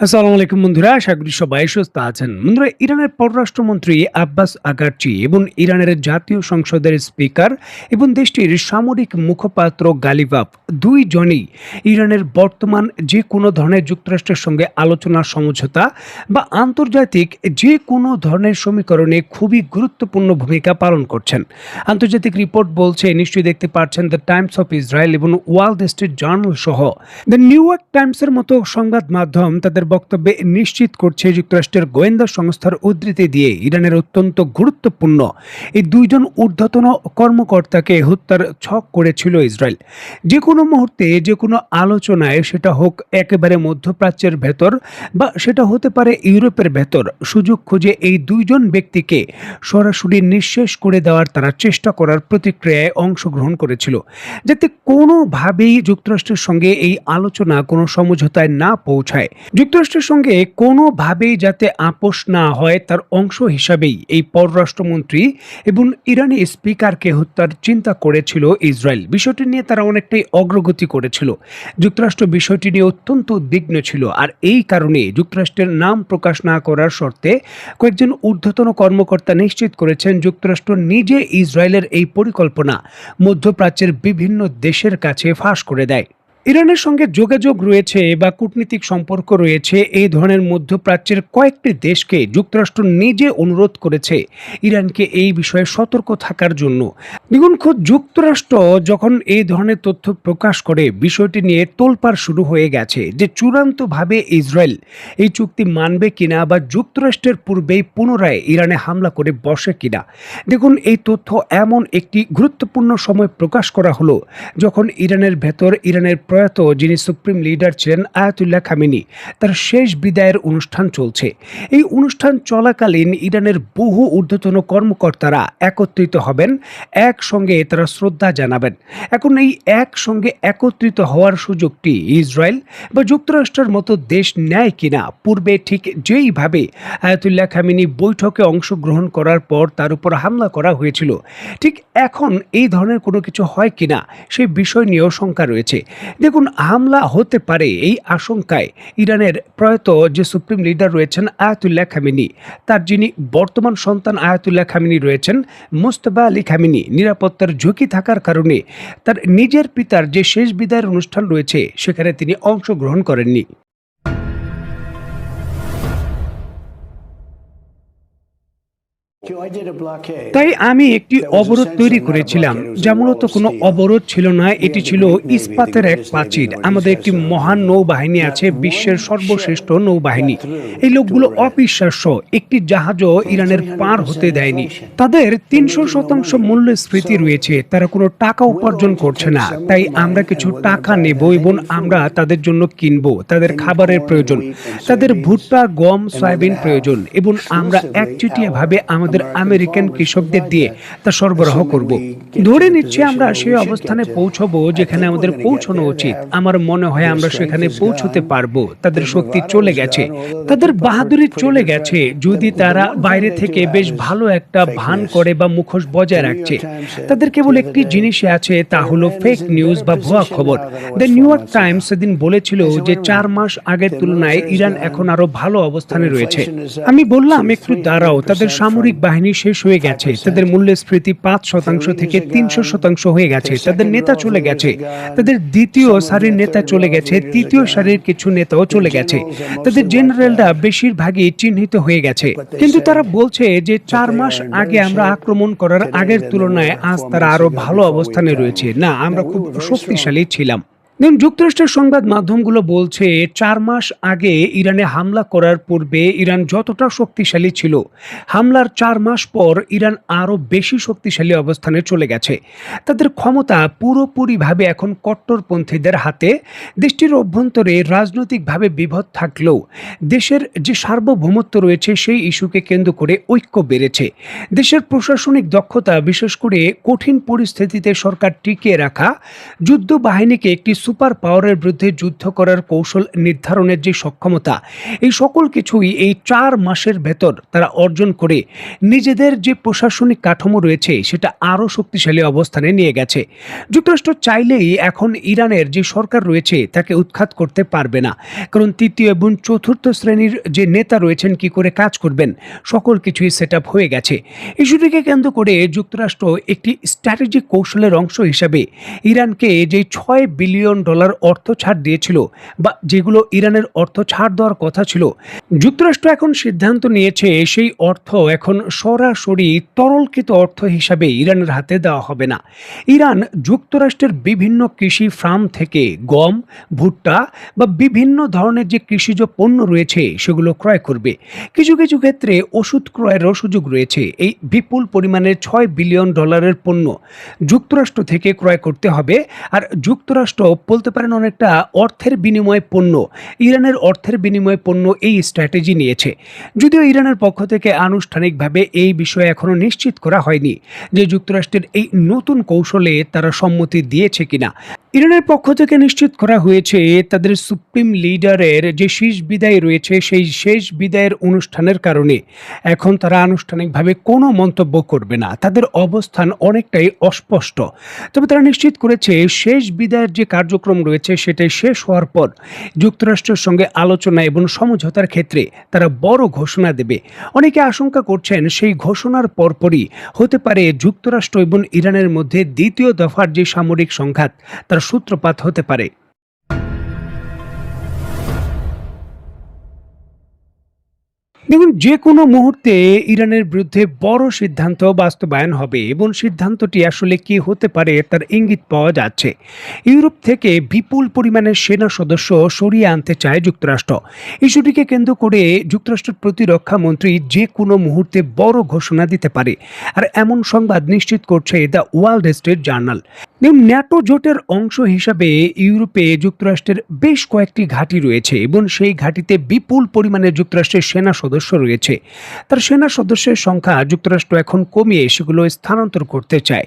আসসালামু আলাইকুম বন্ধুরা, আশা করি সবাই সুস্থ আছেন। বন্ধুরা, ইরানের পররাষ্ট্রমন্ত্রী আব্বাস আগারচি এবং ইরানের জাতীয় সংসদের স্পিকার এবং দেশটির সামরিক মুখপাত্র গালিবাফ দুইজনই ইরানের বর্তমান যে কোনো ধরনের যুক্তরাষ্ট্রের সঙ্গে আলোচনা সমঝোতা বা আন্তর্জাতিক যে কোনো ধরনের সমীকরণে খুবই গুরুত্বপূর্ণ ভূমিকা পালন করছেন। আন্তর্জাতিক রিপোর্ট বলছে, নিশ্চয়ই দেখতে পাচ্ছেন, দ্য টাইমস অফ ইসরায়েল এবং ওয়াল স্ট্রিট জার্নাল সহ দ্য নিউ ইয়র্ক টাইমসের মতো সংবাদ মাধ্যম তাদের বক্তব্যে নিশ্চিত করছে যুক্তরাষ্ট্রের গোয়েন্দা সংস্থার উদ্ধৃতি দিয়ে ইরানের অত্যন্ত গুরুত্বপূর্ণ এই দুইজন ঊর্ধ্বতন কর্মকর্তাকে হত্যার ছক করেছিল ইসরায়েল। যে কোনো মুহূর্তে যে কোনো আলোচনায়, সেটা হোক একেবারে মধ্যপ্রাচ্যের ভেতর বা সেটা হতে পারে ইউরোপের ভেতর, সুযোগ খুঁজে এই দুইজন ব্যক্তিকে সরাসরি নিঃশেষ করে দেওয়ার তারা চেষ্টা করার প্রতিক্রিয়ায় অংশগ্রহণ করেছিল, যাতে কোনোভাবেই যুক্তরাষ্ট্রের সঙ্গে এই আলোচনা কোনো সমঝোতায় না পৌঁছায়। যুক্তরাষ্ট্রের সঙ্গে কোনোভাবেই যাতে আপোষ না হয়, তার অংশ হিসাবেই এই পররাষ্ট্রমন্ত্রী এবং ইরানি স্পিকারকে হত্যার চিন্তা করেছিল ইসরায়েল। বিষয়টি নিয়ে তারা অনেকটাই অগ্রগতি করেছিল। যুক্তরাষ্ট্র বিষয়টি নিয়ে অত্যন্ত উদ্বিগ্ন ছিল, আর এই কারণে যুক্তরাষ্ট্রের নাম প্রকাশ না করার শর্তে কয়েকজন ঊর্ধ্বতন কর্মকর্তা নিশ্চিত করেছেন যুক্তরাষ্ট্র নিজে ইসরায়েলের এই পরিকল্পনা মধ্যপ্রাচ্যের বিভিন্ন দেশের কাছে ফাঁস করে দেয়। ইরানের সঙ্গে যোগাযোগ রয়েছে বা কূটনীতিক সম্পর্ক রয়েছে এই ধরনের মধ্যপ্রাচ্যের কয়েকটি দেশকে যুক্তরাষ্ট্র নিজে অনুরোধ করেছে ইরানকে এই বিষয়ে সতর্ক থাকার জন্য। দেখুন, খোদ যুক্তরাষ্ট্র যখন এই ধরনের তথ্য প্রকাশ করে, বিষয়টি নিয়ে তোলপাড় শুরু হয়ে গেছে যে চূড়ান্তভাবে ইসরায়েল এই চুক্তি মানবে কিনা বা যুক্তরাষ্ট্রের পূর্বেই পুনরায় ইরানে হামলা করে বসে কিনা। দেখুন, এই তথ্য এমন একটি গুরুত্বপূর্ণ সময় প্রকাশ করা হলো যখন ইরানের ভেতর ইরানের প্রয়াত যিনি সুপ্রিম লিডার ছিলেন আয়াতুল্লাহ খামেনি, তার শেষ বিদায়ের অনুষ্ঠান চলছে। এই অনুষ্ঠান চলাকালীন ইরানের বহু ঊর্ধ্বতন কর্মকর্তারা একত্রিত হবেন, একসঙ্গে তারা শ্রদ্ধা জানাবেন। এখন এই একসঙ্গে একত্রিত হওয়ার সুযোগটি ইসরায়েল বা যুক্তরাষ্ট্রের মতো দেশ নেয় কিনা। পূর্বে ঠিক যেইভাবে আয়াতুল্লাহ খামেনি বৈঠকে অংশগ্রহণ করার পর তার উপর হামলা করা হয়েছিল, ঠিক এখন এই ধরনের কোনো কিছু হয় কিনা সেই বিষয় নিয়েও শঙ্কা রয়েছে। দেখুন, হামলা হতে পারে এই আশঙ্কায় ইরানের প্রয়াত যে সুপ্রিম লিডার রয়েছেন আয়াতুল্লাহ খামেনি, তার যিনি বর্তমান সন্তান আয়াতুল্লাহ খামেনি রয়েছেন মুজতবা আলী খামেনি, নিরাপত্তার ঝুঁকি থাকার কারণে তার নিজের পিতার যে শেষ বিদায়ের অনুষ্ঠান রয়েছে সেখানে তিনি অংশগ্রহণ করেননি। তাই আমি একটি অবরোধ তৈরি করেছিলাম, যা মূলত কোনো অবরোধ ছিল না, এটি ছিল ইস্পাতের এক প্রাচীর। আমাদের একটি মহান নৌবাহিনী আছে, বিশ্বের সর্বশ্রেষ্ঠ নৌবাহিনী। এই লোকগুলো অবিশ্বাস্য, একটি জাহাজও ইরানের পার হতে দেয়নি। তাদের ৩০০% মূল্যস্ফীতি রয়েছে, তারা কোনো টাকা উপার্জন করছে না। তাই আমরা কিছু টাকা নেব এবং আমরা তাদের জন্য কিনবো, তাদের খাবারের প্রয়োজন, তাদের ভুট্টা, গম, সয়াবিন প্রয়োজন, এবং আমরা একচেটিয়া ভাবে আমাদের আমেরিকান কৃষকদের দিয়ে তা সরবরাহ করব। ধরে নিচ্ছে আমরা সেই অবস্থানে পৌঁছবো যেখানে আমাদের পৌঁছানো উচিত। আমার মনে হয় আমরা সেখানে পৌঁছতে পারবো। তাদের শক্তি চলে গেছে, তাদের বাহাদুরি চলে গেছে। যদি তারা বাইরে থেকে বেশ ভালো একটা ভান করে বা মুখোশ বজায় রাখছে, তাদের কেবল একটি জিনিসই আছে, তা হলো ফেক নিউজ বা ভুয়া খবর। দ্য নিউ ইয়র্ক টাইমস সেদিন বলেছিল যে 4 মাস আগের তুলনায় ইরান এখন আরো ভালো অবস্থানে রয়েছে। আমি বললাম, একটু দাঁড়াও, তাদের সামরিক বাহিনী শেষ হয়ে গেছে, তাদের মূল্যস্ফীতি 5% থেকে 300% হয়ে গেছে, তাদের নেতা চলে গেছে, তাদের দ্বিতীয় সারির নেতা চলে গেছে, তৃতীয় সারির কিছু নেতাও চলে গেছে, তাদের জেনারেলরা বেশিরভাগই চিহ্নিত হয়ে গেছে। কিন্তু তারা বলছে যে 4 মাস আগে আমরা আক্রমণ করার আগের তুলনায় আজ তারা আরো ভালো অবস্থানে রয়েছে। না, আমরা খুব শক্তিশালী ছিলাম। যুক্তরাষ্ট্রের সংবাদ মাধ্যমগুলো বলছে 4 মাস আগে ইরানে হামলা করার পূর্বে ইরান যতটা শক্তিশালী ছিল, হামলার 4 মাস পর ইরান আরও বেশি শক্তিশালী অবস্থানে চলে গেছে। তাদের ক্ষমতা পুরোপুরিভাবে এখন কট্টরপন্থীদের হাতে। দেশটির অভ্যন্তরে রাজনৈতিকভাবে বিভেদ থাকলেও দেশের যে সার্বভৌমত্ব রয়েছে সেই ইস্যুকে কেন্দ্র করে ঐক্য বেড়েছে। দেশের প্রশাসনিক দক্ষতা, বিশেষ করে কঠিন পরিস্থিতিতে সরকার টিকিয়ে রাখা, যুদ্ধ বাহিনীকে একটি সুপার পাওয়ারের বিরুদ্ধে যুদ্ধ করার কৌশল নির্ধারণের যে সক্ষমতা, এই সকল কিছুই এই 4 মাসের ভেতর তারা অর্জন করে নিজেদের যে প্রশাসনিক কাঠামো রয়েছে সেটা আরও শক্তিশালী অবস্থানে নিয়ে গেছে। যুক্তরাষ্ট্র চাইলেই এখন ইরানের যে সরকার রয়েছে তাকে উৎখাত করতে পারবে না, কারণ তৃতীয় এবং চতুর্থ শ্রেণীর যে নেতা রয়েছেন কি করে কাজ করবেন সকল কিছুই সেট আপ হয়ে গেছে। ইস্যুটিকে কেন্দ্র করে যুক্তরাষ্ট্র একটি স্ট্র্যাটেজিক কৌশলের অংশ হিসাবে ইরানকে যে $6 বিলিয়ন অর্থ ছাড় দিয়েছিল, বা যেগুলো ইরানের অর্থ ছাড় দেওয়ার কথা ছিল, যুক্তরাষ্ট্র এখন সিদ্ধান্ত নিয়েছে সেই অর্থ এখন সরাসরি তরলকৃত অর্থ হিসাবে ইরানের হাতে দেওয়া হবে না। ইরান যুক্তরাষ্ট্রের বিভিন্ন কৃষি ফার্ম থেকে গম, ভুট্টা বা বিভিন্ন ধরনের যে কৃষিজ পণ্য রয়েছে সেগুলো ক্রয় করবে। কিছু কিছু ক্ষেত্রে ওষুধ ক্রয়েরও সুযোগ রয়েছে। এই বিপুল পরিমাণের $6 বিলিয়ন পণ্য যুক্তরাষ্ট্র থেকে ক্রয় করতে হবে। আর যুক্তরাষ্ট্র বলতে পারেন অনেকটা অর্থের বিনিময়ে পণ্য, ইরানের অর্থের বিনিময়ে পণ্য এই স্ট্র্যাটেজি নিয়েছে। যদিও ইরানের পক্ষ থেকে আনুষ্ঠানিকভাবে এই বিষয়ে এখনো নিশ্চিত করা হয়নি যে যুক্তরাষ্ট্রের এই নতুন কৌশলে তারা সম্মতি দিয়েছে কিনা। ইরানের পক্ষ থেকে নিশ্চিত করা হয়েছে তাদের সুপ্রিম লিডারের যে শেষ বিদায় রয়েছে সেই শেষ বিদায়ের অনুষ্ঠানের কারণে এখন তারা আনুষ্ঠানিকভাবে কোনো মন্তব্য করবে না। তাদের অবস্থান অনেকটাই অস্পষ্ট। তবে তারা নিশ্চিত করেছে শেষ বিদায়ের যে কার্যক্রম রয়েছে সেটাই শেষ হওয়ার পর যুক্তরাষ্ট্রের সঙ্গে আলোচনা এবং সমঝোতার ক্ষেত্রে তারা বড় ঘোষণা দেবে। অনেকে আশঙ্কা করছেন সেই ঘোষণার পরপরই হতে পারে যুক্তরাষ্ট্র এবং ইরানের মধ্যে দ্বিতীয় দফার যে সামরিক সংঘাত তার সূত্রপাত হতে পারে। দেখুন, যে কোনো মুহূর্তে ইরানের বিরুদ্ধে বড় সিদ্ধান্ত বাস্তবায়ন হবে এবং সিদ্ধান্তটি আসলে কি হতে পারে তার ইঙ্গিত পাওয়া যাচ্ছে। ইউরোপ থেকে বিপুল পরিমাণের সেনা সদস্য সরিয়ে আনতে চায় যুক্তরাষ্ট্র। ইস্যুটিকে কেন্দ্র করে যুক্তরাষ্ট্রের প্রতিরক্ষা মন্ত্রী যে কোনো মুহূর্তে বড় ঘোষণা দিতে পারে, আর এমন সংবাদ নিশ্চিত করছে the Wall Street journal. NATO জোটের অংশ হিসাবে ইউরোপে যুক্তরাষ্ট্রের বেশ কয়েকটি ঘাঁটি রয়েছে এবং সেই ঘাঁটিতে বিপুল পরিমাণে যুক্তরাষ্ট্রের সেনা সদস্য রয়েছে। তার সেনা সদস্যের সংখ্যা যুক্তরাষ্ট্র এখন কমিয়ে সেগুলো স্থানান্তর করতে চায়।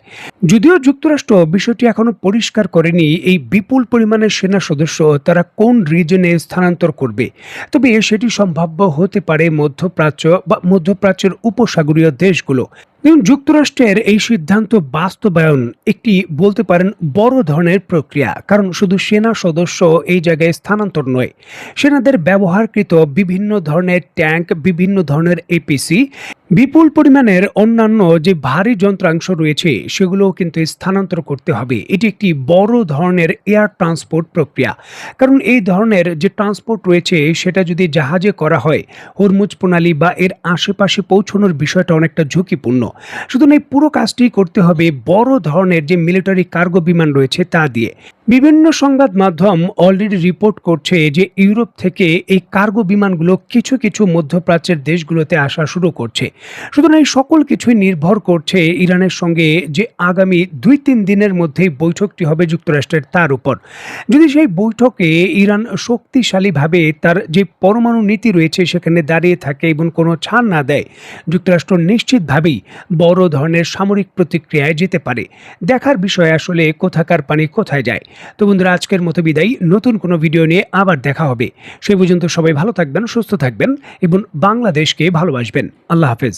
যদিও যুক্তরাষ্ট্র বিষয়টি এখনো পরিষ্কার করেনি এই বিপুল পরিমাণের সেনা সদস্য তারা কোন রিজনে স্থানান্তর করবে, তবে সেটি সম্ভাব্য হতে পারে মধ্যপ্রাচ্য বা মধ্যপ্রাচ্যের উপসাগরীয় দেশগুলো। যুক্তরাষ্ট্রের এই সিদ্ধান্ত বাস্তবায়ন একটি বলতে পারেন বড় ধরনের প্রক্রিয়া, কারণ শুধু সেনা সদস্য এই জায়গায় স্থানান্তর নয়, সেনাদের ব্যবহারকৃত বিভিন্ন ধরনের ট্যাঙ্ক, বিভিন্ন ধরনের এপিসি, বিপুল পরিমাণের অন্যান্য যে ভারী যন্ত্রাংশ রয়েছে সেগুলোও কিন্তু স্থানান্তর করতে হবে। এটি একটি বড় ধরনের এয়ার ট্রান্সপোর্ট প্রক্রিয়া, কারণ এই ধরনের যে ট্রান্সপোর্ট রয়েছে সেটা যদি জাহাজে করা হয় হরমুজ প্রণালী বা এর আশেপাশে পৌঁছানোর বিষয়টা অনেকটা ঝুঁকিপূর্ণ। সুতরাং এই পুরো কাজটি করতে হবে বড় ধরনের যে মিলিটারি কার্গো বিমান রয়েছে তা দিয়ে। বিভিন্ন সংবাদ মাধ্যম অলরেডি রিপোর্ট করছে যে ইউরোপ থেকে এই কার্গো বিমানগুলো কিছু কিছু মধ্যপ্রাচ্যের দেশগুলোতে আসা শুরু করছে। সুতরাং এই সকল কিছুই নির্ভর করছে ইরানের সঙ্গে যে আগামী 2-3 দিনের মধ্যেই বৈঠকটি হবে যুক্তরাষ্ট্রের, তার উপর। যদি সেই বৈঠকে ইরান শক্তিশালীভাবে তার যে পরমাণু নীতি রয়েছে সেখানে দাঁড়িয়ে থাকে এবং কোনো ছাড় না দেয়, যুক্তরাষ্ট্র নিশ্চিতভাবেই বড় ধরনের সামরিক প্রতিক্রিয়ায় যেতে পারে। দেখার বিষয় আসলে কোথাকার পানি কোথায় যায়। তো বন্ধুরা, আজকের মতো বিদায়। নতুন কোনো ভিডিও নিয়ে আবার দেখা হবে। সেই পর্যন্ত সবাই ভালো থাকবেন, সুস্থ থাকবেন এবং বাংলাদেশকে ভালোবাসবেন। আল্লাহ হাফেজ।